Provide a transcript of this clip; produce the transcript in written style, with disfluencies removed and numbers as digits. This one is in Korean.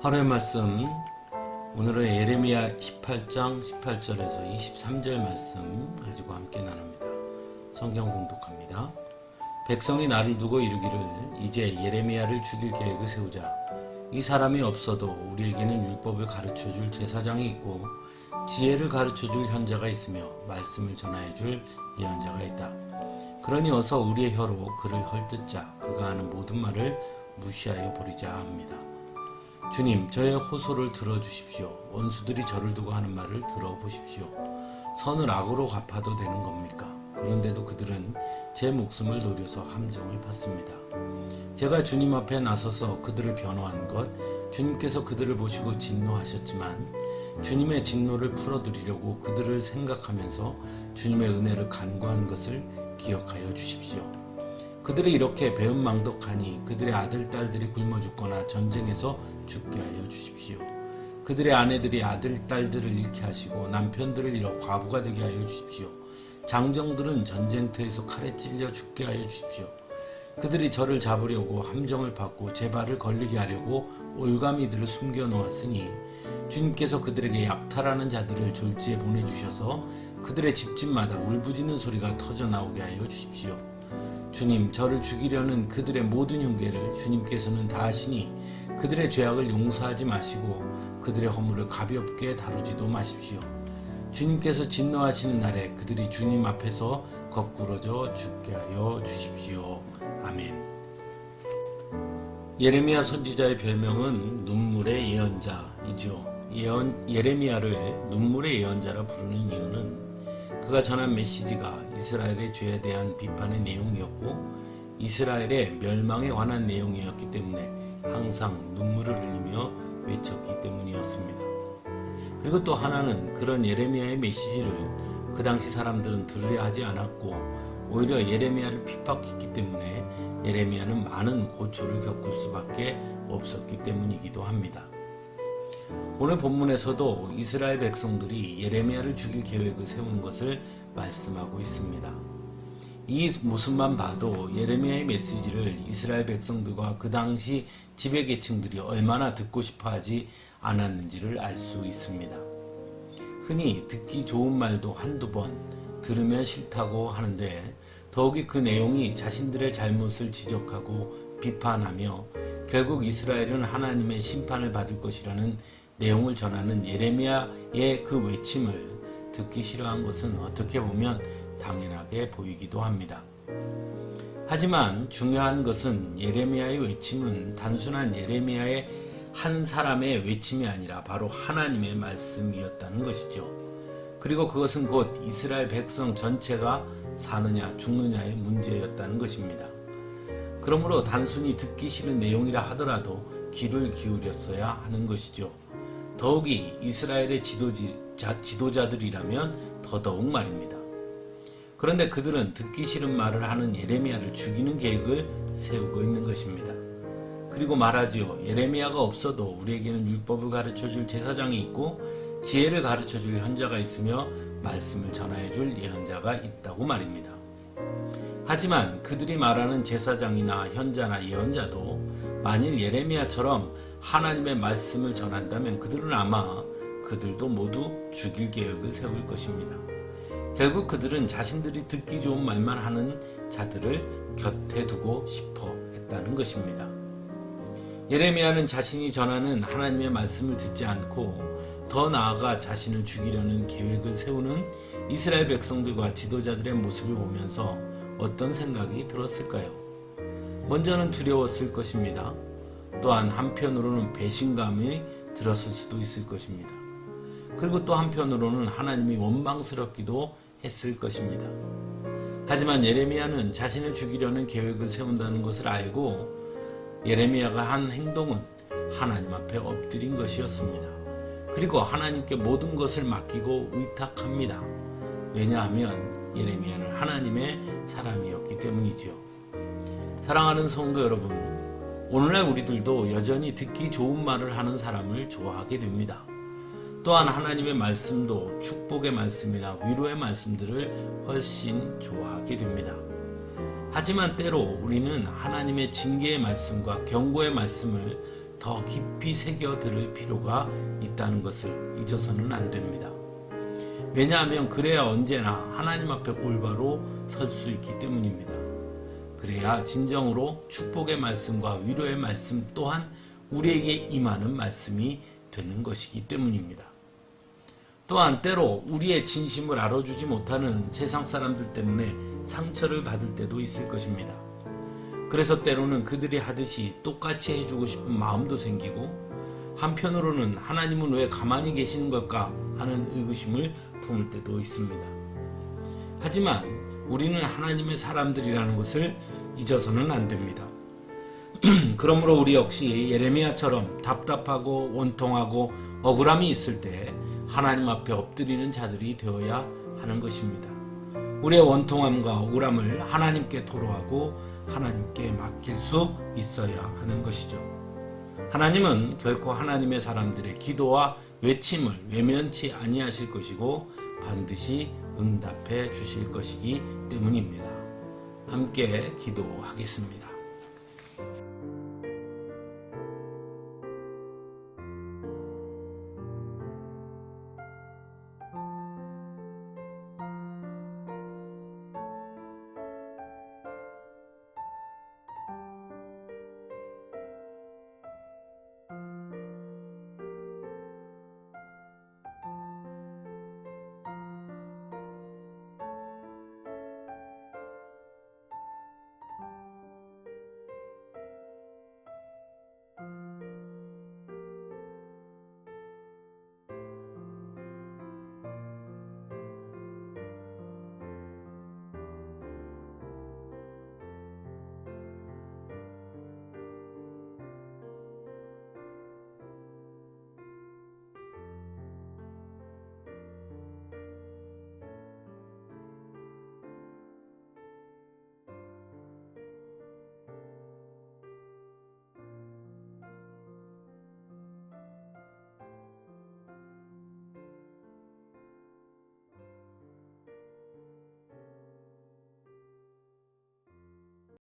하루의 말씀, 오늘은 예레미야 18장 18절에서 23절 말씀 가지고 함께 나눕니다. 성경 봉독합니다. 백성이 나를 두고 이르기를 이제 예레미야를 죽일 계획을 세우자. 이 사람이 없어도 우리에게는 율법을 가르쳐줄 제사장이 있고 지혜를 가르쳐줄 현자가 있으며 말씀을 전하여줄 예언자가 있다. 그러니 어서 우리의 혀로 그를 헐뜯자. 그가 하는 모든 말을 무시하여 버리자 합니다. 주님, 저의 호소를 들어주십시오. 원수들이 저를 두고 하는 말을 들어보십시오. 선을 악으로 갚아도 되는 겁니까? 그런데도 그들은 제 목숨을 노려서 함정을 팠습니다. 제가 주님 앞에 나서서 그들을 변호한 것, 주님께서 그들을 보시고 진노하셨지만 주님의 진노를 풀어드리려고 그들을 생각하면서 주님의 은혜를 간구한 것을 기억하여 주십시오. 그들이 이렇게 배은망덕하니 그들의 아들, 딸들이 굶어 죽거나 전쟁에서 죽게 하여 주십시오. 그들의 아내들이 아들, 딸들을 잃게 하시고 남편들을 잃어 과부가 되게 하여 주십시오. 장정들은 전쟁터에서 칼에 찔려 죽게 하여 주십시오. 그들이 저를 잡으려고 함정을 팠고 제 발을 걸리게 하려고 올가미들을 숨겨 놓았으니 주님께서 그들에게 약탈하는 자들을 졸지에 보내주셔서 그들의 집집마다 울부짖는 소리가 터져 나오게 하여 주십시오. 주님, 저를 죽이려는 그들의 모든 흉계를 주님께서는 다 아시니 그들의 죄악을 용서하지 마시고 그들의 허물을 가볍게 다루지도 마십시오. 주님께서 진노하시는 날에 그들이 주님 앞에서 거꾸러져 죽게 하여 주십시오. 아멘. 예레미야 선지자의 별명은 눈물의 예언자이죠. 예레미야를 눈물의 예언자라 부르는 이유는 그가 전한 메시지가 이스라엘의 죄에 대한 비판의 내용이었고 이스라엘의 멸망에 관한 내용이었기 때문에 항상 눈물을 흘리며 외쳤기 때문이었습니다. 그리고 또 하나는 그런 예레미야의 메시지를 그 당시 사람들은 들으려 하지 않았고 오히려 예레미야를 핍박했기 때문에 예레미야는 많은 고초를 겪을 수밖에 없었기 때문이기도 합니다. 오늘 본문에서도 이스라엘 백성들이 예레미야를 죽일 계획을 세우는 것을 말씀하고 있습니다. 이 모습만 봐도 예레미야의 메시지를 이스라엘 백성들과 그 당시 지배계층들이 얼마나 듣고 싶어 하지 않았는지를 알 수 있습니다. 흔히 듣기 좋은 말도 한두 번 들으면 싫다고 하는데 더욱이 그 내용이 자신들의 잘못을 지적하고 비판하며 결국 이스라엘은 하나님의 심판을 받을 것이라는 내용을 전하는 예레미야의 그 외침을 듣기 싫어한 것은 어떻게 보면 당연하게 보이기도 합니다. 하지만 중요한 것은 예레미야의 외침은 단순한 예레미야의 한 사람의 외침이 아니라 바로 하나님의 말씀이었다는 것이죠. 그리고 그것은 곧 이스라엘 백성 전체가 사느냐 죽느냐의 문제였다는 것입니다. 그러므로 단순히 듣기 싫은 내용이라 하더라도 귀를 기울였어야 하는 것이죠. 더욱이 이스라엘의 지도자들이라면 더더욱 말입니다. 그런데 그들은 듣기 싫은 말을 하는 예레미야를 죽이는 계획을 세우고 있는 것입니다. 그리고 말하지요. 예레미야가 없어도 우리에게는 율법을 가르쳐줄 제사장이 있고 지혜를 가르쳐줄 현자가 있으며 말씀을 전하여줄 예언자가 있다고 말입니다. 하지만 그들이 말하는 제사장이나 현자나 예언자도 만일 예레미야처럼 하나님의 말씀을 전한다면 그들은 아마 그들도 모두 죽일 계획을 세울 것입니다. 결국 그들은 자신들이 듣기 좋은 말만 하는 자들을 곁에 두고 싶어 했다는 것입니다. 예레미야는 자신이 전하는 하나님의 말씀을 듣지 않고 더 나아가 자신을 죽이려는 계획을 세우는 이스라엘 백성들과 지도자들의 모습을 보면서 어떤 생각이 들었을까요? 먼저는 두려웠을 것입니다. 또한 한편으로는 배신감이 들었을 수도 있을 것입니다. 그리고 또 한편으로는 하나님이 원망스럽기도 했을 것입니다. 하지만 예레미야는 자신을 죽이려는 계획을 세운다는 것을 알고 예레미야가 한 행동은 하나님 앞에 엎드린 것이었습니다. 그리고 하나님께 모든 것을 맡기고 의탁합니다. 왜냐하면 예레미야는 하나님의 사람이었기 때문이지요. 사랑하는 성도 여러분, 오늘날 우리들도 여전히 듣기 좋은 말을 하는 사람을 좋아하게 됩니다. 또한 하나님의 말씀도 축복의 말씀이나 위로의 말씀들을 훨씬 좋아하게 됩니다. 하지만 때로 우리는 하나님의 징계의 말씀과 경고의 말씀을 더 깊이 새겨 들을 필요가 있다는 것을 잊어서는 안 됩니다. 왜냐하면 그래야 언제나 하나님 앞에 올바로 설 수 있기 때문입니다. 그래야 진정으로 축복의 말씀과 위로의 말씀 또한 우리에게 임하는 말씀이 되는 것이기 때문입니다. 또한 때로 우리의 진심을 알아주지 못하는 세상 사람들 때문에 상처를 받을 때도 있을 것입니다. 그래서 때로는 그들이 하듯이 똑같이 해주고 싶은 마음도 생기고, 한편으로는 하나님은 왜 가만히 계시는 걸까 하는 의구심을 품을 때도 있습니다. 하지만 우리는 하나님의 사람들이라는 것을 잊어서는 안 됩니다. 그러므로 우리 역시 예레미야처럼 답답하고 원통하고 억울함이 있을 때 하나님 앞에 엎드리는 자들이 되어야 하는 것입니다. 우리의 원통함과 억울함을 하나님께 토로하고 하나님께 맡길 수 있어야 하는 것이죠. 하나님은 결코 하나님의 사람들의 기도와 외침을 외면치 아니하실 것이고 반드시 응답해 주실 것이기 때문입니다. 함께 기도하겠습니다.